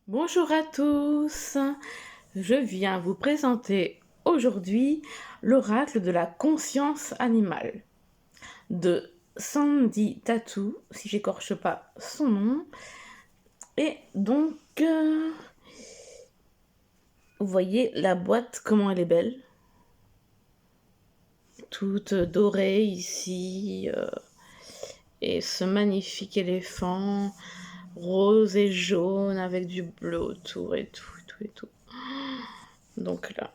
Bonjour à tous, je viens vous présenter aujourd'hui l'oracle de la conscience animale de Sandy Tattoo, si j'écorche pas son nom. Et donc, vous voyez la boîte, comment elle est belle, toute dorée ici, et ce magnifique éléphant rose et jaune avec du bleu autour et tout. Donc là,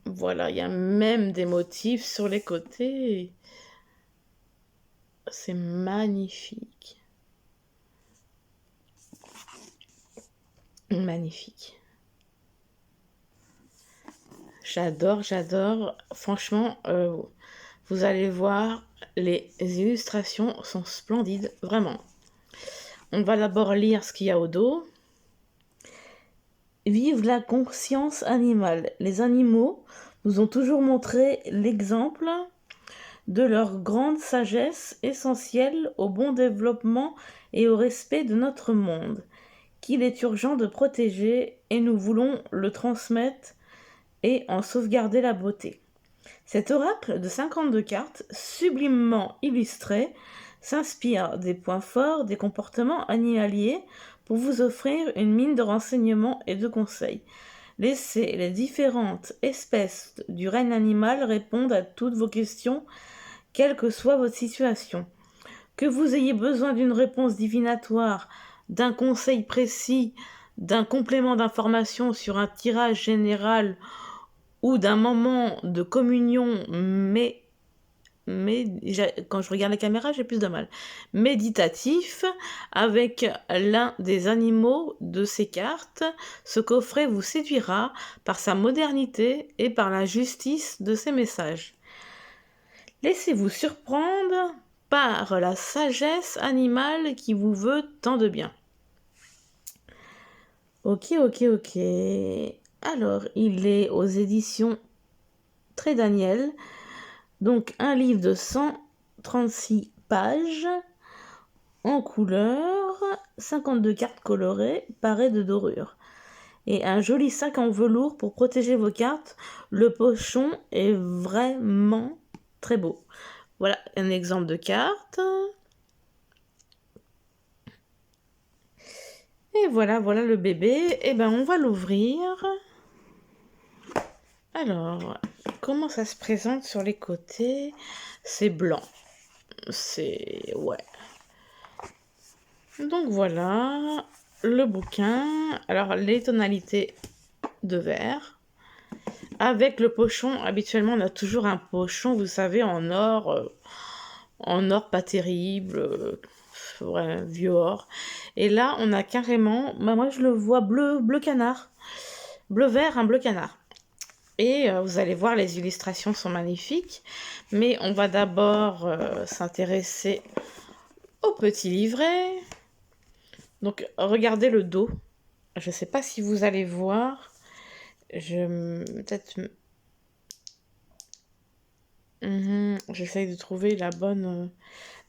voilà, il y a même des motifs sur les côtés. C'est magnifique. Magnifique. J'adore. Franchement, vous allez voir, les illustrations sont splendides, vraiment. On va d'abord lire ce qu'il y a au dos. Vive la conscience animale. Les animaux nous ont toujours montré l'exemple de leur grande sagesse essentielle au bon développement et au respect de notre monde, qu'il est urgent de protéger, et nous voulons le transmettre et en sauvegarder la beauté. Cet oracle de 52 cartes, sublimement illustré, s'inspire des points forts des comportements animaliers pour vous offrir une mine de renseignements et de conseils. Laissez les différentes espèces du règne animal répondre à toutes vos questions, quelle que soit votre situation. Que vous ayez besoin d'une réponse divinatoire, d'un conseil précis, d'un complément d'information sur un tirage général ou d'un moment de communion, quand je regarde la caméra, j'ai plus de mal, méditatif, avec l'un des animaux de ces cartes, ce coffret vous séduira par sa modernité et par la justice de ses messages. Laissez-vous surprendre par la sagesse animale qui vous veut tant de bien. Ok. Alors, il est aux éditions Très Daniel. Donc, un livre de 136 pages en couleur, 52 cartes colorées, parées de dorure. Et un joli sac en velours pour protéger vos cartes. Le pochon est vraiment très beau. Voilà un exemple de carte. Et voilà le bébé. Et ben on va l'ouvrir. Alors, comment ça se présente sur les côtés? C'est blanc. Ouais. Donc voilà le bouquin. Alors les tonalités de vert. Avec le pochon, habituellement on a toujours un pochon, vous savez, en or pas terrible, ouais, vieux or. Et là on a carrément, moi je le vois bleu canard, bleu vert, un bleu canard. Et vous allez voir, les illustrations sont magnifiques, mais on va d'abord s'intéresser au petit livret. Donc regardez le dos, je ne sais pas si vous allez voir, j'essaye de trouver la bonne...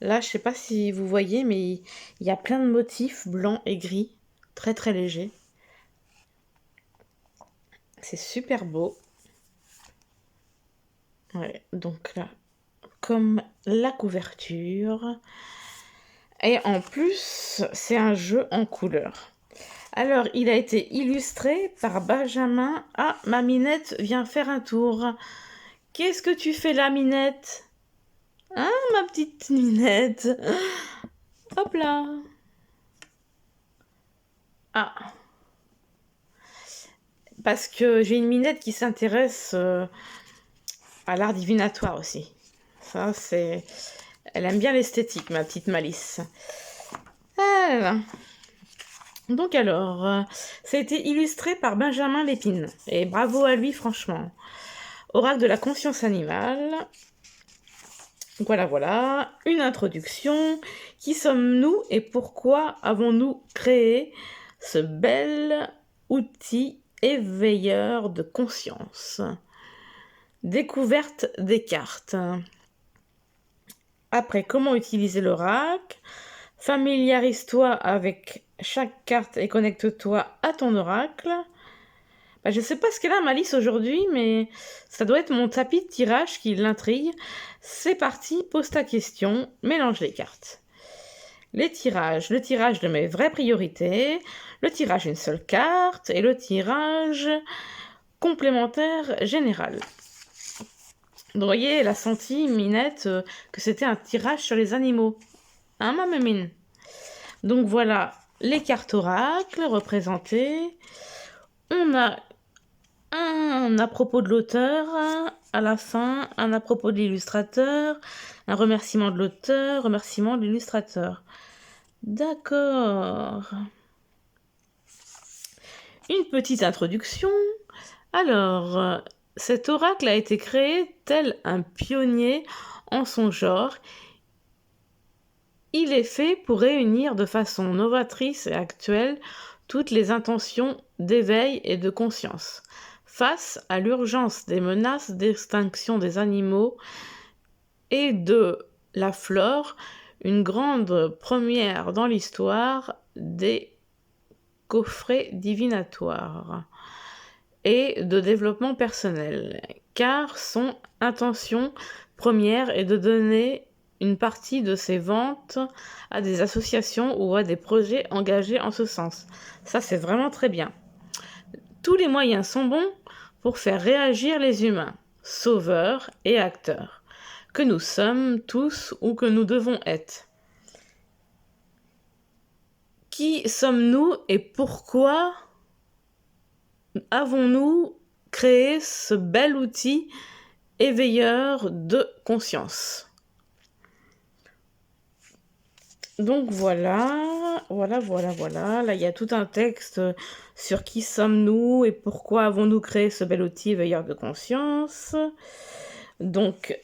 Là, je sais pas si vous voyez, mais il y a plein de motifs blancs et gris, très très légers. C'est super beau. Ouais, donc là, comme la couverture. Et en plus, c'est un jeu en couleur. Alors, il a été illustré par Benjamin. Ah, ma Minette vient faire un tour. Qu'est-ce que tu fais là, Minette? Hein, ma petite Minette? Hop là. Ah. Parce que j'ai une Minette qui s'intéresse à l'art divinatoire aussi. Ça, c'est... Elle aime bien l'esthétique, ma petite Malice. Ah. Donc alors, ça a été illustré par Benjamin Lépine. Et bravo à lui, franchement. Oracle de la conscience animale. Voilà. Une introduction. Qui sommes-nous et pourquoi avons-nous créé ce bel outil éveilleur de conscience? Découverte des cartes. Après, comment utiliser l'oracle? Familiarise-toi avec chaque carte et connecte-toi à ton oracle. Bah, je sais pas ce qu'elle a Malice aujourd'hui, mais ça doit être mon tapis de tirage qui l'intrigue. C'est parti, pose ta question, mélange les cartes. Les tirages, le tirage de mes vraies priorités, le tirage d'une seule carte et le tirage complémentaire général. Donc, vous voyez, elle a senti, Minette, que c'était un tirage sur les animaux. Hein, ma mine? Donc voilà, les cartes oracles représentées. On a un à propos de l'auteur, à la fin, un à propos de l'illustrateur, un remerciement de l'auteur, remerciement de l'illustrateur. D'accord. Une petite introduction. Alors, cet oracle a été créé tel un pionnier en son genre. Il est fait pour réunir de façon novatrice et actuelle toutes les intentions d'éveil et de conscience. Face à l'urgence des menaces d'extinction des animaux et de la flore, une grande première dans l'histoire des coffrets divinatoires et de développement personnel, car son intention première est de donner une partie de ses ventes à des associations ou à des projets engagés en ce sens. Ça, c'est vraiment très bien. Tous les moyens sont bons pour faire réagir les humains, sauveurs et acteurs, que nous sommes tous ou que nous devons être. Qui sommes-nous et pourquoi avons-nous créé ce bel outil éveilleur de conscience? Donc voilà. Là, il y a tout un texte sur qui sommes-nous et pourquoi avons-nous créé ce bel outil éveilleur de conscience. Donc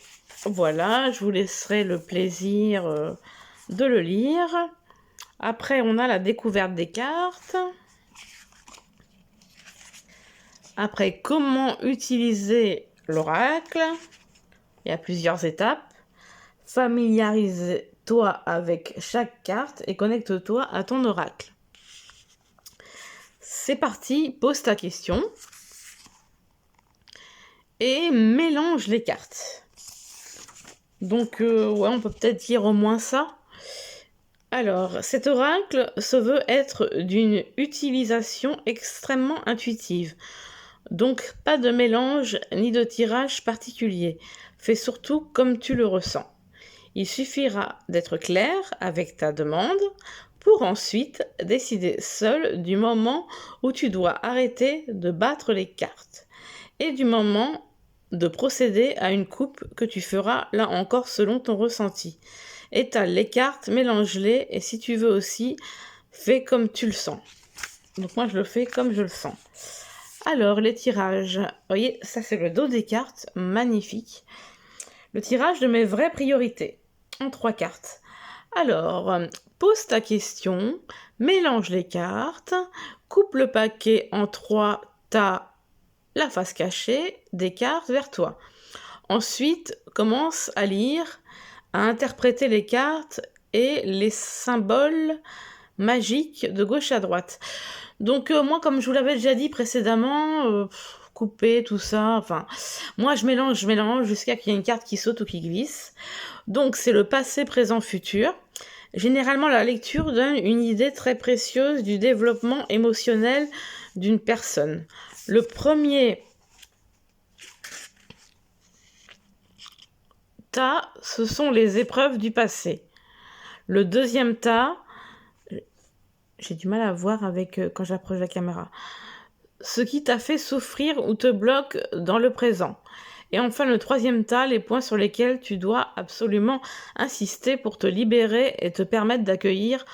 voilà, je vous laisserai le plaisir de le lire. Après, on a la découverte des cartes. Après, comment utiliser l'oracle? Il y a plusieurs étapes. Familiarise-toi avec chaque carte et connecte-toi à ton oracle. C'est parti, pose ta question et mélange les cartes. Donc, ouais, on peut peut-être dire au moins ça. Alors, cet oracle se veut être d'une utilisation extrêmement intuitive. Donc, pas de mélange ni de tirage particulier. Fais surtout comme tu le ressens. Il suffira d'être clair avec ta demande pour ensuite décider seul du moment où tu dois arrêter de battre les cartes et du moment de procéder à une coupe que tu feras là encore selon ton ressenti. Étale les cartes, mélange-les et si tu veux aussi, fais comme tu le sens. Donc moi je le fais comme je le sens. Alors les tirages, vous voyez, ça c'est le dos des cartes, magnifique. Le tirage de mes vraies priorités, en 3 cartes. Alors, pose ta question, mélange les cartes, coupe le paquet en 3 tas, la face cachée des cartes vers toi. Ensuite, commence à lire, à interpréter les cartes et les symboles magiques de gauche à droite. Donc moi, comme je vous l'avais déjà dit précédemment, couper tout ça, enfin, moi je mélange jusqu'à qu'il y ait une carte qui saute ou qui glisse. Donc c'est le passé, présent, futur. Généralement, la lecture donne une idée très précieuse du développement émotionnel d'une personne. Le premier tas, ce sont les épreuves du passé. Le deuxième tas, j'ai du mal à voir avec quand j'approche la caméra, ce qui t'a fait souffrir ou te bloque dans le présent. Et enfin, le troisième tas, les points sur lesquels tu dois absolument insister pour te libérer et te permettre d'accueillir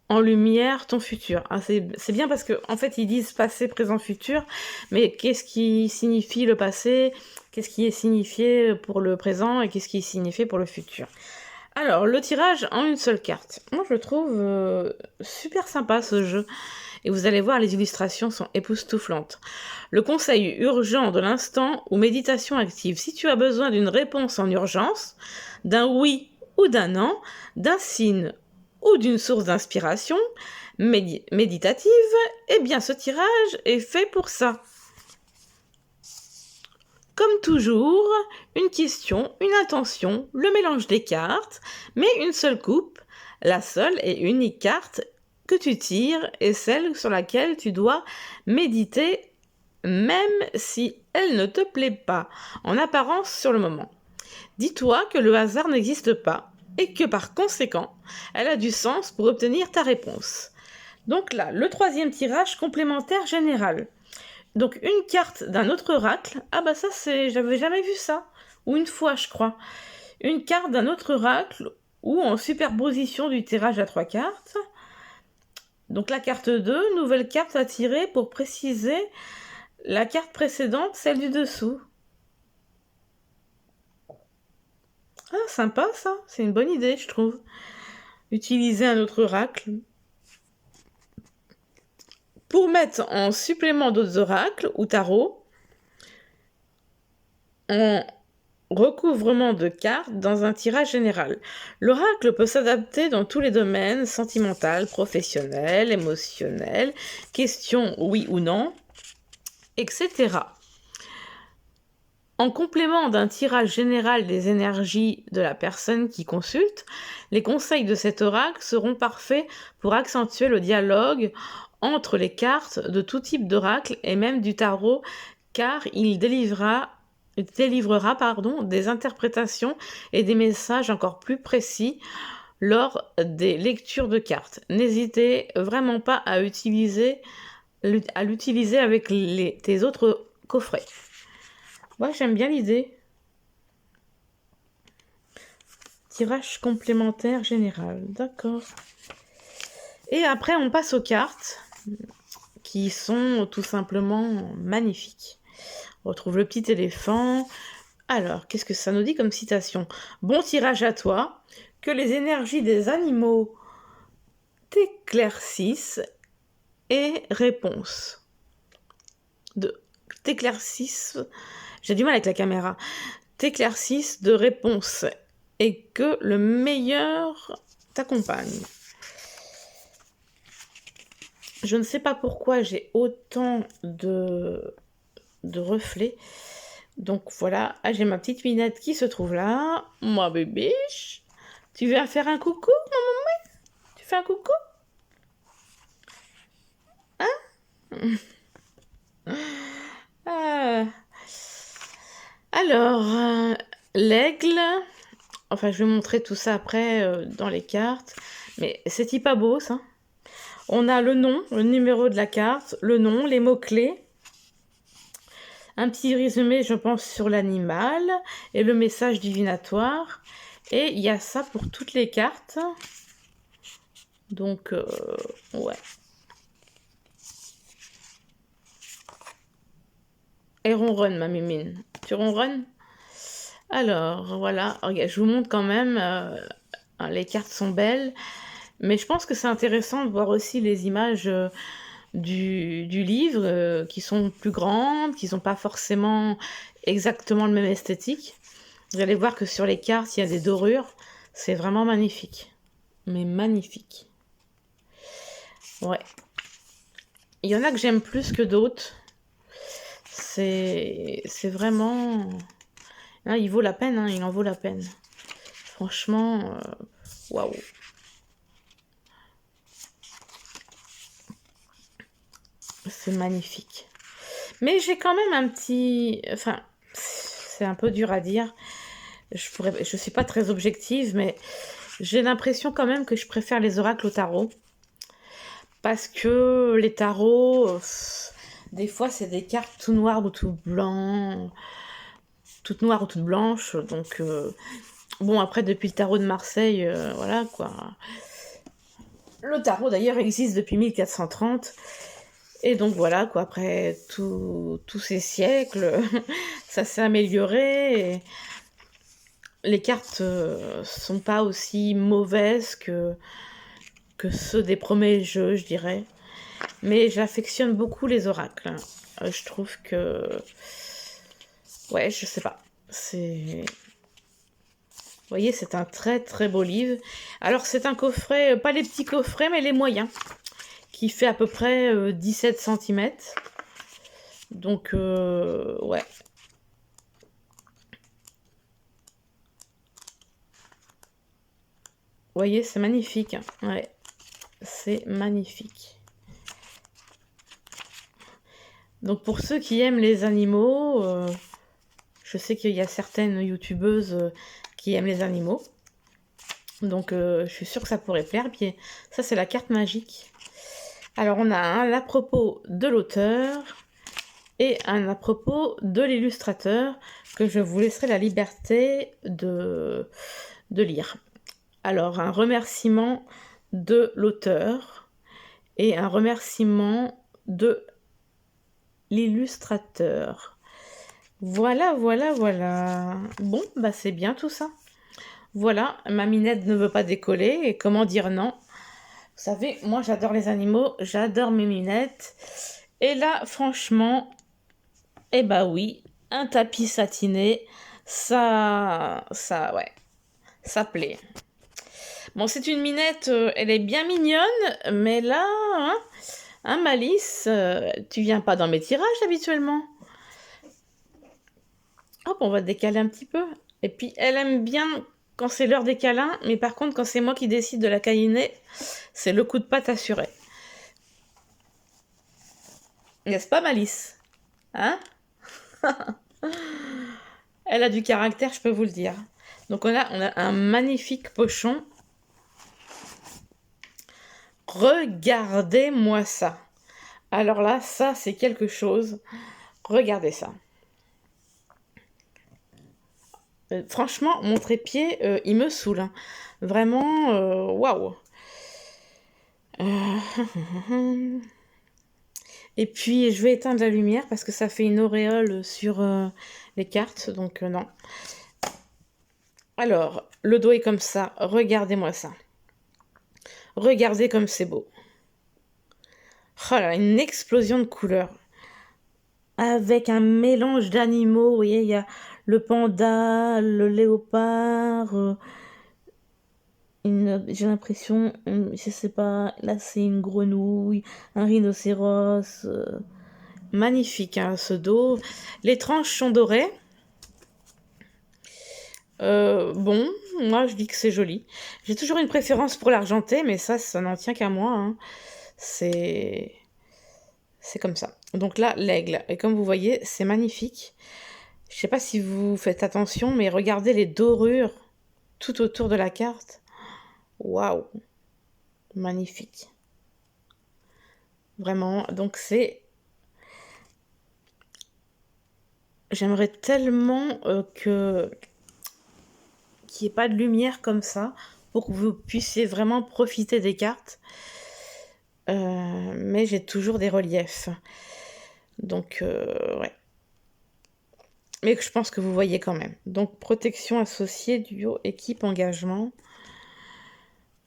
en lumière ton futur. Ah, c'est bien parce que en fait, ils disent passé, présent, futur, mais qu'est-ce qui signifie le passé? Qu'est-ce qui est signifié pour le présent et qu'est-ce qui est signifié pour le futur? Alors, le tirage en une seule carte. Moi, je le trouve super sympa, ce jeu. Et vous allez voir, les illustrations sont époustouflantes. Le conseil urgent de l'instant ou méditation active. Si tu as besoin d'une réponse en urgence, d'un oui ou d'un non, d'un signe ou d'une source d'inspiration méditative, eh bien ce tirage est fait pour ça. Comme toujours, une question, une intention, le mélange des cartes, mais une seule coupe, la seule et unique carte que tu tires est celle sur laquelle tu dois méditer, même si elle ne te plaît pas, en apparence sur le moment. Dis-toi que le hasard n'existe pas et que par conséquent, elle a du sens pour obtenir ta réponse. Donc là, le troisième tirage complémentaire général. Donc une carte d'un autre oracle. Ah bah ça j'avais jamais vu ça. Ou une fois je crois. Une carte d'un autre oracle ou en superposition du tirage à 3 cartes. Donc la carte 2, nouvelle carte à tirer pour préciser la carte précédente, celle du dessous. Ah sympa ça, c'est une bonne idée je trouve. Utiliser un autre oracle. Pour mettre en supplément d'autres oracles ou tarots, en recouvrement de cartes dans un tirage général. L'oracle peut s'adapter dans tous les domaines, sentimental, professionnel, émotionnel, question oui ou non, etc. En complément d'un tirage général des énergies de la personne qui consulte, les conseils de cet oracle seront parfaits pour accentuer le dialogue entre les cartes de tout type d'oracle et même du tarot, car il délivrera des interprétations et des messages encore plus précis lors des lectures de cartes. N'hésitez vraiment pas à l'utiliser avec tes autres coffrets. Ouais, j'aime bien l'idée. Tirage complémentaire général, d'accord. Et après, on passe aux cartes qui sont tout simplement magnifiques. On retrouve le petit éléphant. Alors, qu'est-ce que ça nous dit comme citation? Bon tirage à toi, que les énergies des animaux t'éclaircissent et réponse. T'éclaircissent, j'ai du mal avec la caméra, t'éclaircissent de réponse et que le meilleur t'accompagne. Je ne sais pas pourquoi j'ai autant de reflets. Donc voilà, j'ai ma petite minette qui se trouve là. Moi bébiche, tu viens faire un coucou, maman? Tu fais un coucou? Alors, l'aigle. Enfin, je vais montrer tout ça après dans les cartes. Mais c'est pas beau ça. On a le nom, le numéro de la carte, le nom, les mots-clés. Un petit résumé, je pense, sur l'animal et le message divinatoire. Et il y a ça pour toutes les cartes. Donc, ouais. Et ronronne, ma mimine. Tu ronronnes? Alors, voilà. Regarde, je vous montre quand même. Les cartes sont belles. Mais je pense que c'est intéressant de voir aussi les images du livre qui sont plus grandes, qui n'ont pas forcément exactement le même esthétique. Vous allez voir que sur les cartes, il y a des dorures. C'est vraiment magnifique. Mais magnifique. Ouais. Il y en a que j'aime plus que d'autres. C'est vraiment... Hein, il vaut la peine, hein, il en vaut la peine. Franchement, waouh. C'est magnifique. Mais j'ai quand même un petit... Enfin, c'est un peu dur à dire. Je suis pas très objective, mais j'ai l'impression quand même que je préfère les oracles au tarot. Parce que les tarots, des fois, c'est des cartes tout noires ou tout blanc, toutes noires ou toutes blanches. Donc, bon, après, depuis le tarot de Marseille, voilà, quoi. Le tarot, d'ailleurs, existe depuis 1430. Et donc voilà, quoi, après tous ces siècles, ça s'est amélioré. Et les cartes sont pas aussi mauvaises que ceux des premiers jeux, je dirais. Mais j'affectionne beaucoup les oracles. Je trouve que... Ouais, je sais pas. voyez, c'est un très très beau livre. Alors c'est un coffret, pas les petits coffrets, mais les moyens, qui fait à peu près 17 cm. Donc, ouais. Vous voyez, c'est magnifique. Ouais, c'est magnifique. Donc pour ceux qui aiment les animaux, je sais qu'il y a certaines youtubeuses qui aiment les animaux. Donc je suis sûre que ça pourrait plaire. Puis ça, c'est la carte magique. Alors on a un à propos de l'auteur et un à propos de l'illustrateur que je vous laisserai la liberté de lire. Alors un remerciement de l'auteur et un remerciement de l'illustrateur. Voilà, voilà, voilà. Bon, bah c'est bien tout ça. Voilà, ma minette ne veut pas décoller, et comment dire non? Vous savez, moi j'adore les animaux, j'adore mes minettes. Et là, franchement, eh bah oui, un tapis satiné, ouais, ça plaît. Bon, c'est une minette, elle est bien mignonne, mais là, hein, Malice, tu viens pas dans mes tirages habituellement. Hop, on va décaler un petit peu. Et puis, elle aime bien quand c'est l'heure des câlins, mais par contre, quand c'est moi qui décide de la câliner, c'est le coup de patte assuré. N'est-ce pas, Malice? Hein? Elle a du caractère, je peux vous le dire. Donc, on a un magnifique pochon. Regardez-moi ça. Alors là, ça, c'est quelque chose. Regardez ça. Franchement, mon trépied, il me saoule. Hein. Vraiment, waouh. Et puis, je vais éteindre la lumière parce que ça fait une auréole sur les cartes. Donc, non. Alors, le dos est comme ça. Regardez-moi ça. Regardez comme c'est beau. Oh là, une explosion de couleurs. Avec un mélange d'animaux. Vous voyez, il y a le panda, le léopard. J'ai l'impression, je sais pas, là c'est une grenouille, un rhinocéros. Magnifique hein, ce dos. Les tranches sont dorées. Bon, moi je dis que c'est joli. J'ai toujours une préférence pour l'argenté, mais ça n'en tient qu'à moi. Hein. C'est comme ça. Donc là, l'aigle. Et comme vous voyez, c'est magnifique. Je sais pas si vous faites attention, mais regardez les dorures tout autour de la carte. Waouh! Magnifique. Vraiment. Donc c'est... J'aimerais tellement qu'il n'y ait pas de lumière comme ça pour que vous puissiez vraiment profiter des cartes. Mais j'ai toujours des reliefs. Donc, ouais. Mais je pense que vous voyez quand même. Donc, protection associée, duo, équipe, engagement.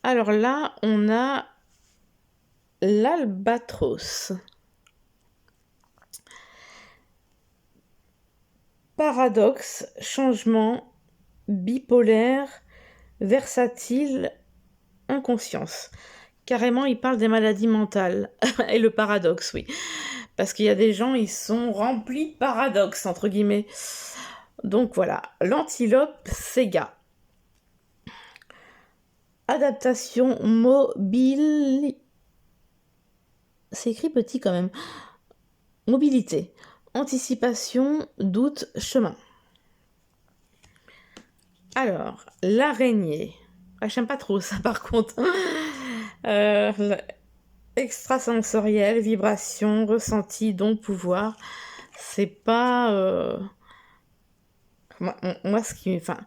Alors là, on a l'albatros. Paradoxe, changement, bipolaire, versatile, inconscience. Carrément, il parle des maladies mentales. Et le paradoxe, oui. Parce qu'il y a des gens, ils sont remplis de paradoxes, entre guillemets. Donc voilà, l'antilope Sega. Adaptation mobile... C'est écrit petit quand même. Mobilité. Anticipation, doute, chemin. Alors, l'araignée. Ah, j'aime pas trop ça par contre. Extrasensoriel, vibration, ressenti, don, pouvoir. C'est pas... Moi, ce qui... Enfin,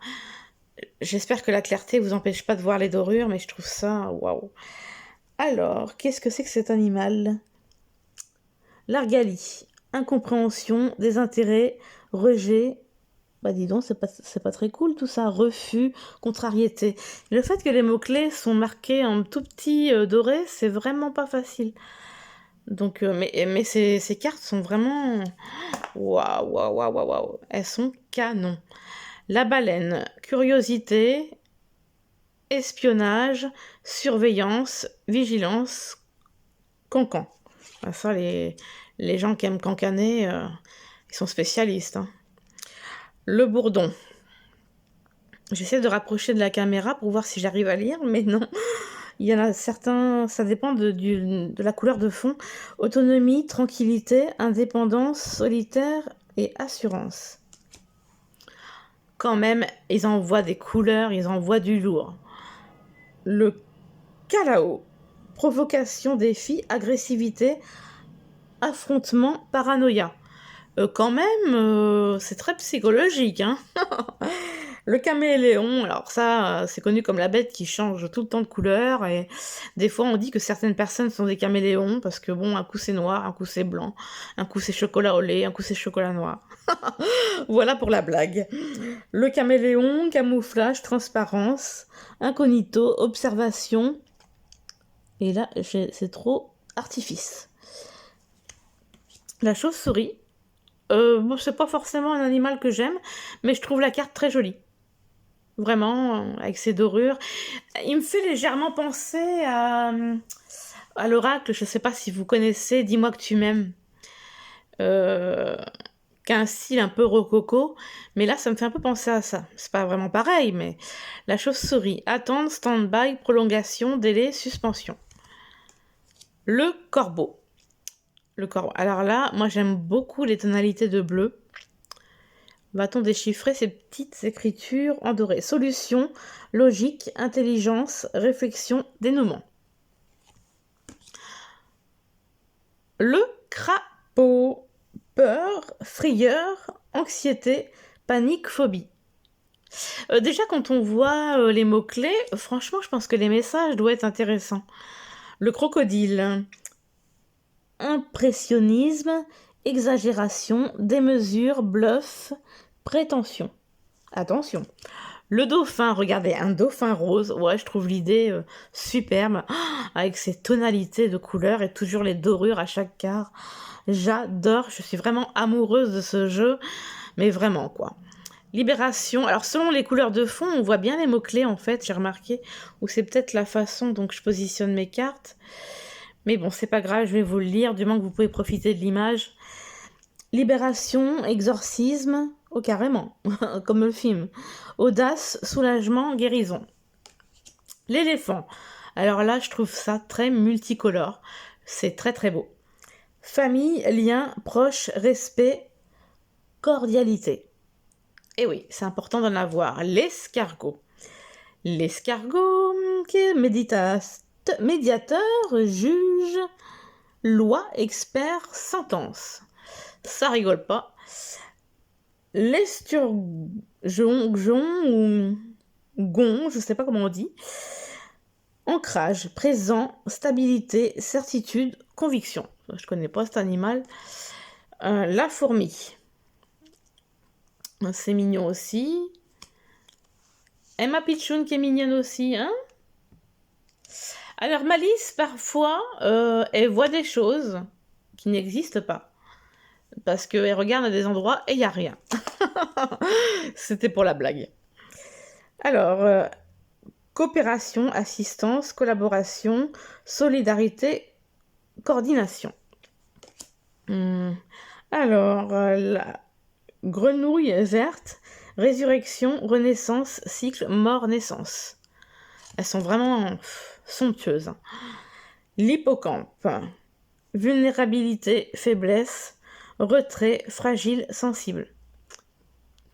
j'espère que la clarté vous empêche pas de voir les dorures, mais je trouve ça... Waouh. Alors, qu'est-ce que c'est que cet animal? L'argali. Incompréhension, désintérêt, rejet. Bah dis donc, c'est pas très cool tout ça. Refus, contrariété. Le fait que les mots-clés sont marqués en tout petit doré, c'est vraiment pas facile. Donc, mais ces cartes sont vraiment... Waouh, waouh, waouh, waouh, waouh. Elles sont canon. La baleine, curiosité, espionnage, surveillance, vigilance, cancan. Ah, ça, les gens qui aiment cancaner, ils sont spécialistes, hein. Le bourdon. J'essaie de rapprocher de la caméra pour voir si j'arrive à lire, mais non. Il y en a certains, ça dépend de la couleur de fond. Autonomie, tranquillité, indépendance, solitaire et assurance. Quand même, ils envoient des couleurs, ils envoient du lourd. Le Calao. Provocation, défi, agressivité, affrontement, paranoïa. Quand même, c'est très psychologique, hein. Le caméléon, alors ça, c'est connu comme la bête qui change tout le temps de couleur, et des fois on dit que certaines personnes sont des caméléons, parce que bon, un coup c'est noir, un coup c'est blanc, un coup c'est chocolat au lait, un coup c'est chocolat noir. Voilà pour la blague. Le caméléon, camouflage, transparence, incognito, observation, et là, c'est trop artifice. La chauve-souris, bon, c'est pas forcément un animal que j'aime, mais je trouve la carte très jolie. Vraiment, avec ses dorures. Il me fait légèrement penser à l'oracle, je sais pas si vous connaissez, Dis-moi que tu m'aimes. Qu'un style un peu rococo, mais là ça me fait un peu penser à ça. C'est pas vraiment pareil, mais la chauve-souris, attendre, stand-by, prolongation, délai, suspension. Le corbeau. Le corbeau. Alors là, moi j'aime beaucoup les tonalités de bleu. Va-t-on déchiffrer ces petites écritures en doré? Solution, logique, intelligence, réflexion, dénouement. Le crapaud. Peur, frayeur, anxiété, panique, phobie. Déjà, quand on voit les mots-clés, franchement, je pense que les messages doivent être intéressants. Le crocodile. Impressionnisme, exagération, démesure, bluff, prétention. Attention. Le dauphin, regardez, un dauphin rose. Ouais, je trouve l'idée superbe. Avec ses tonalités de couleurs et toujours les dorures à chaque quart. J'adore, je suis vraiment amoureuse de ce jeu. Mais vraiment, quoi. Libération. Alors, selon les couleurs de fond, on voit bien les mots-clés, en fait, j'ai remarqué. Ou c'est peut-être la façon dont je positionne mes cartes. Mais bon, c'est pas grave, je vais vous le lire, du moins que vous pouvez profiter de l'image. Libération, exorcisme, oh carrément, comme le film. Audace, soulagement, guérison. L'éléphant. Alors là, je trouve ça très multicolore. C'est très très beau. Famille, lien, proche, respect, cordialité. Et oui, c'est important d'en avoir. L'escargot. L'escargot, qui est médiateur, juge, loi, expert, sentence. Ça rigole pas. L'esturgeon ou gon, je sais pas comment on dit. Ancrage, présent, stabilité, certitude, conviction. Je connais pas cet animal. La fourmi. C'est mignon aussi. Emma Pichoun qui est mignonne aussi, hein. Alors Malice, parfois, elle voit des choses qui n'existent pas. Parce qu'elle regarde à des endroits et il n'y a rien. C'était pour la blague. Alors, coopération, assistance, collaboration, solidarité, coordination. Alors, la grenouille verte, résurrection, renaissance, cycle, mort, naissance. Elles sont vraiment somptueuses. L'hippocampe, vulnérabilité, faiblesse, retrait, fragile, sensible.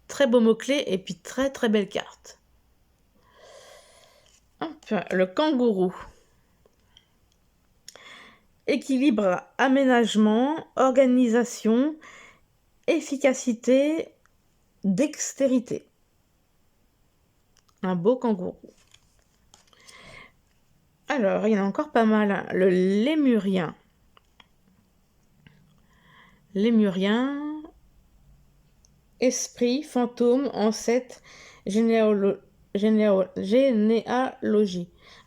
Très beau mot-clé et puis très très belle carte. Hop, le kangourou. Équilibre, aménagement, organisation, efficacité, dextérité. Un beau kangourou. Alors, il y en a encore pas mal, hein. Le lémurien. Lémurien, esprit, fantôme, ancêtre, généalogie,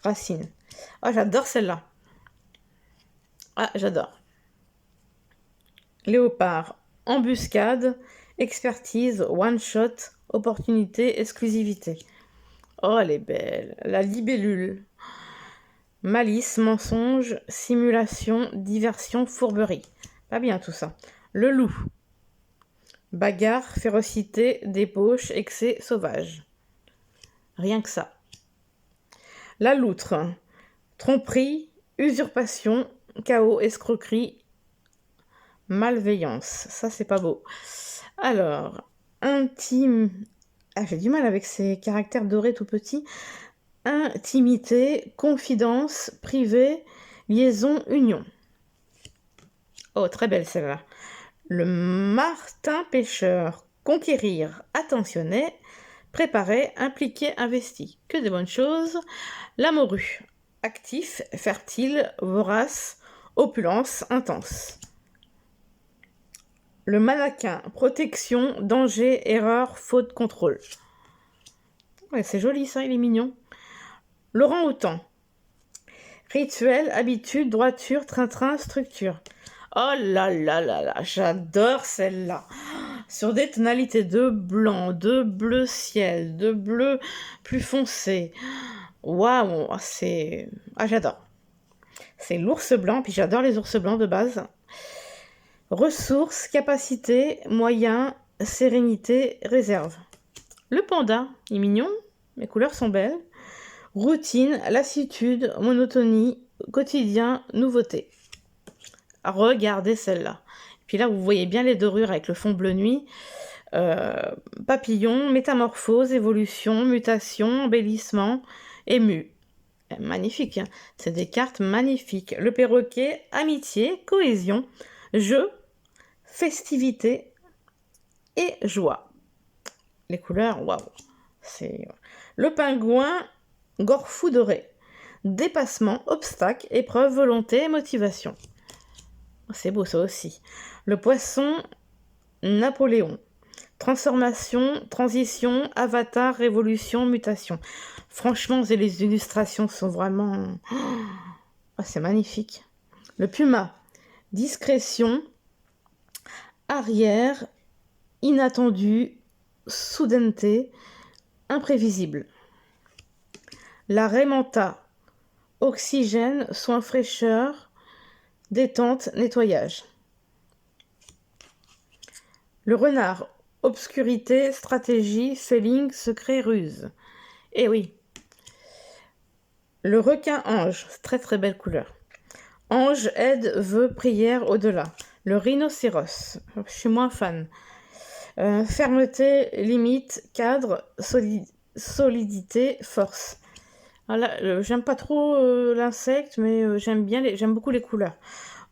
racine. Ah, j'adore celle-là. Ah, j'adore. Léopard, embuscade, expertise, one-shot, opportunité, exclusivité. Oh, elle est belle. La libellule. Malice, mensonge, simulation, diversion, fourberie. Pas bien tout ça. Le loup. Bagarre, férocité, débauche, excès, sauvage. Rien que ça. La loutre. Tromperie, usurpation, chaos, escroquerie, malveillance. Ça, c'est pas beau. Alors, intime. Ah, j'ai du mal avec ces caractères dorés tout petits. Intimité, confidence, privé, liaison, union. Oh, très belle celle-là. Le martin pêcheur, conquérir, attentionné, préparer, impliquer, investi. Que de bonnes choses. La morue, actif, fertile, vorace, opulence, intense. Le mannequin, protection, danger, erreur, faute, contrôle. Ouais, c'est joli ça, il est mignon. L'orang-outan. Rituel, habitude, droiture, train-train, structure. Oh là là là là, j'adore celle-là. Sur des tonalités de blanc, de bleu ciel, de bleu plus foncé. Waouh, c'est... Ah, j'adore. C'est l'ours blanc, puis j'adore les ours blancs de base. Ressources, capacité, moyens, sérénité, réserve. Le panda, il est mignon, les couleurs sont belles. Routine, lassitude, monotonie, quotidien, nouveauté. Regardez celle-là. Puis là, vous voyez bien les dorures avec le fond bleu nuit. Papillon, métamorphose, évolution, mutation, embellissement, ému. Magnifique, hein. C'est des cartes magnifiques. Le perroquet, amitié, cohésion, jeu, festivité et joie. Les couleurs, waouh. C'est le pingouin, gorfou doré, dépassement, obstacle, épreuve, volonté, motivation. C'est beau ça aussi. Le poisson, Napoléon, transformation, transition, avatar, révolution, mutation. Franchement, les illustrations sont vraiment... Oh, c'est magnifique. Le puma, discrétion, arrière, inattendu, soudaineté, imprévisible. La raimanta, oxygène, soin fraîcheur, détente, nettoyage. Le renard, obscurité, stratégie, feeling, secret, ruse. Eh oui. Le requin ange, très très belle couleur. Ange, aide, vœu, prière, au-delà. Le rhinocéros, je suis moins fan. Fermeté, limite, cadre, solidité, force. Voilà, j'aime pas trop l'insecte, mais j'aime beaucoup les couleurs.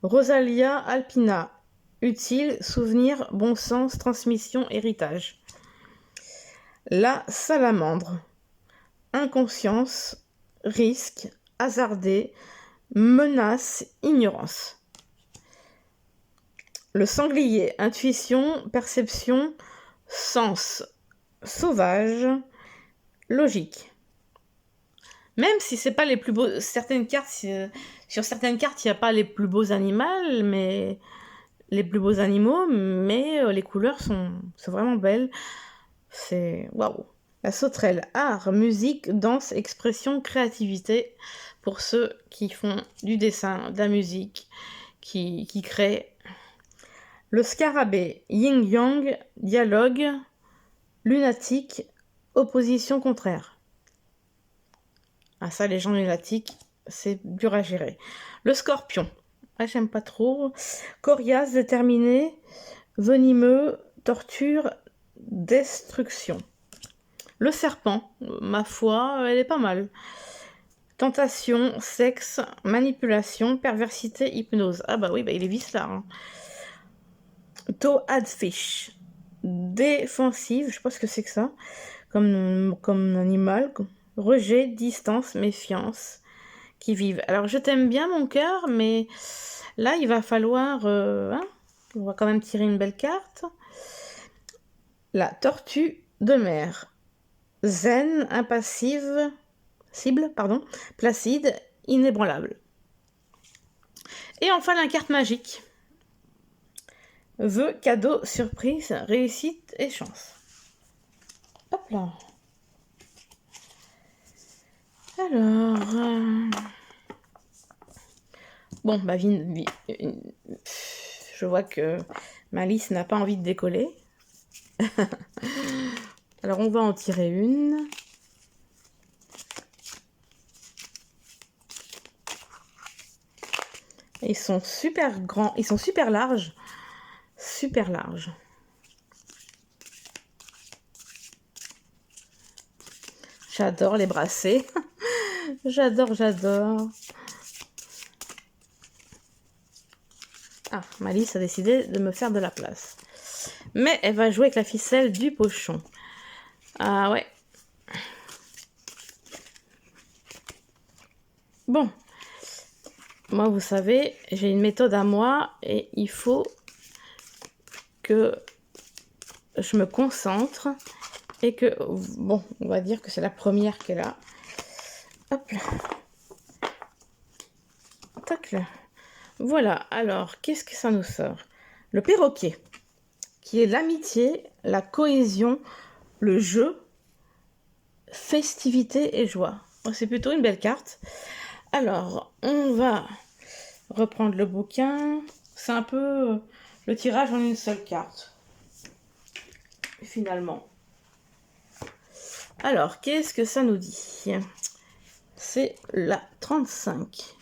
Rosalia alpina, utile, souvenir, bon sens, transmission, héritage. La salamandre, inconscience, risque, hasardé, menace, ignorance. Le sanglier, intuition, perception, sens, sauvage, logique. Même si c'est pas les plus beaux, certaines cartes, sur certaines cartes, il n'y a pas les plus beaux animaux, mais les les couleurs sont vraiment belles. C'est waouh. La sauterelle, art, musique, danse, expression, créativité, pour ceux qui font du dessin, de la musique, qui créent. Le scarabée, yin-yang, dialogue, lunatique, opposition contraire. Ah ça, les gens lunatiques, c'est dur à gérer. Le scorpion, ah, j'aime pas trop. Coriace, déterminé, venimeux, torture, destruction. Le serpent, ma foi, elle est pas mal. Tentation, sexe, manipulation, perversité, hypnose. Ah bah oui, bah il est vice là. Hein. Toadfish, défensive, je sais pas ce que c'est que ça, comme animal, rejet, distance, méfiance, qui vivent. Alors je t'aime bien mon cœur, mais là il va falloir, on va quand même tirer une belle carte. La tortue de mer, zen, impassive, placide, inébranlable. Et enfin la carte magique. Vœux, cadeaux, surprise, réussite et chance. Hop là. Alors, bon, bah, je vois que ma lisse n'a pas envie de décoller. Alors, on va en tirer une. Ils sont super grands, ils sont super larges. Super larges. J'adore les bracelets. J'adore, j'adore. Ah, Malice a décidé de me faire de la place. Mais elle va jouer avec la ficelle du pochon. Ah ouais. Bon. Moi, vous savez, j'ai une méthode à moi et il faut que je me concentre et que, bon, on va dire que c'est la première qui est là. Hop là. Tac là. Voilà, alors, qu'est-ce que ça nous sort? Le perroquet, qui est l'amitié, la cohésion, le jeu, festivité et joie. Oh, c'est plutôt une belle carte. Alors, on va reprendre le bouquin. C'est un peu le tirage en une seule carte, finalement. Alors, qu'est-ce que ça nous dit? C'est la 35.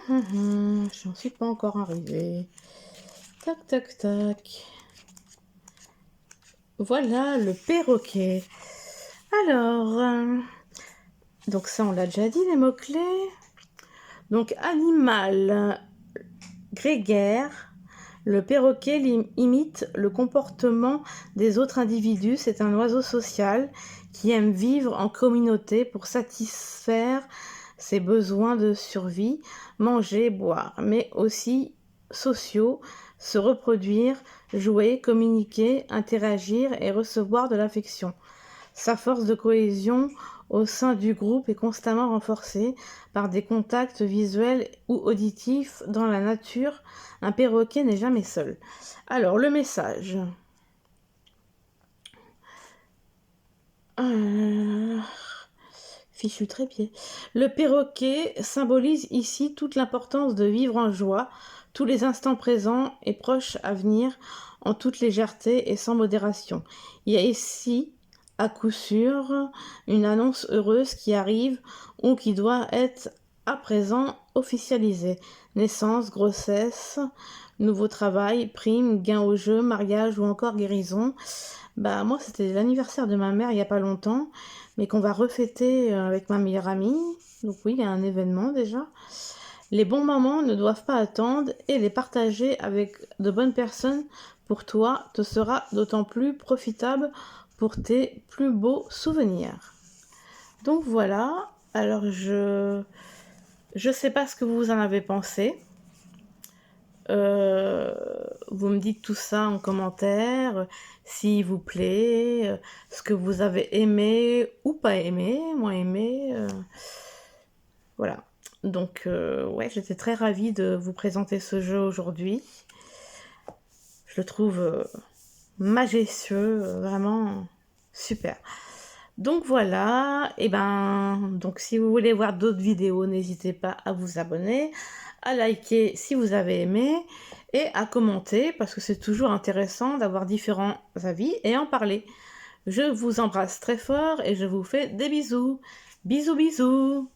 J'en suis pas encore arrivée. Tac, tac, tac. Voilà le perroquet. Alors, donc ça on l'a déjà dit, les mots-clés. Donc animal grégaire. Le perroquet imite le comportement des autres individus. C'est un oiseau social qui aime vivre en communauté pour satisfaire ses besoins de survie, manger, boire, mais aussi sociaux, se reproduire, jouer, communiquer, interagir et recevoir de l'affection. Sa force de cohésion au sein du groupe est constamment renforcée par des contacts visuels ou auditifs dans la nature. Un perroquet n'est jamais seul. Alors, le message. Fichu trépied. Le perroquet symbolise ici toute l'importance de vivre en joie, tous les instants présents et proches à venir, en toute légèreté et sans modération. Il y a ici, à coup sûr, une annonce heureuse qui arrive ou qui doit être à présent officialisée. Naissance, grossesse, nouveau travail, prime, gain au jeu, mariage ou encore guérison. Bah moi c'était l'anniversaire de ma mère il n'y a pas longtemps, mais qu'on va refêter avec ma meilleure amie. Donc oui, il y a un événement déjà. Les bons moments ne doivent pas attendre et les partager avec de bonnes personnes pour toi te sera d'autant plus profitable pour tes plus beaux souvenirs. Donc voilà, alors je sais pas ce que vous en avez pensé. Vous me dites tout ça en commentaire, s'il vous plaît, ce que vous avez aimé ou pas aimé, moins aimé. Voilà. Donc, ouais, j'étais très ravie de vous présenter ce jeu aujourd'hui. Je le trouve majestueux, vraiment super. Donc voilà, et donc si vous voulez voir d'autres vidéos, n'hésitez pas à vous abonner, à liker si vous avez aimé et à commenter parce que c'est toujours intéressant d'avoir différents avis et en parler. Je vous embrasse très fort et je vous fais des bisous. Bisous bisous.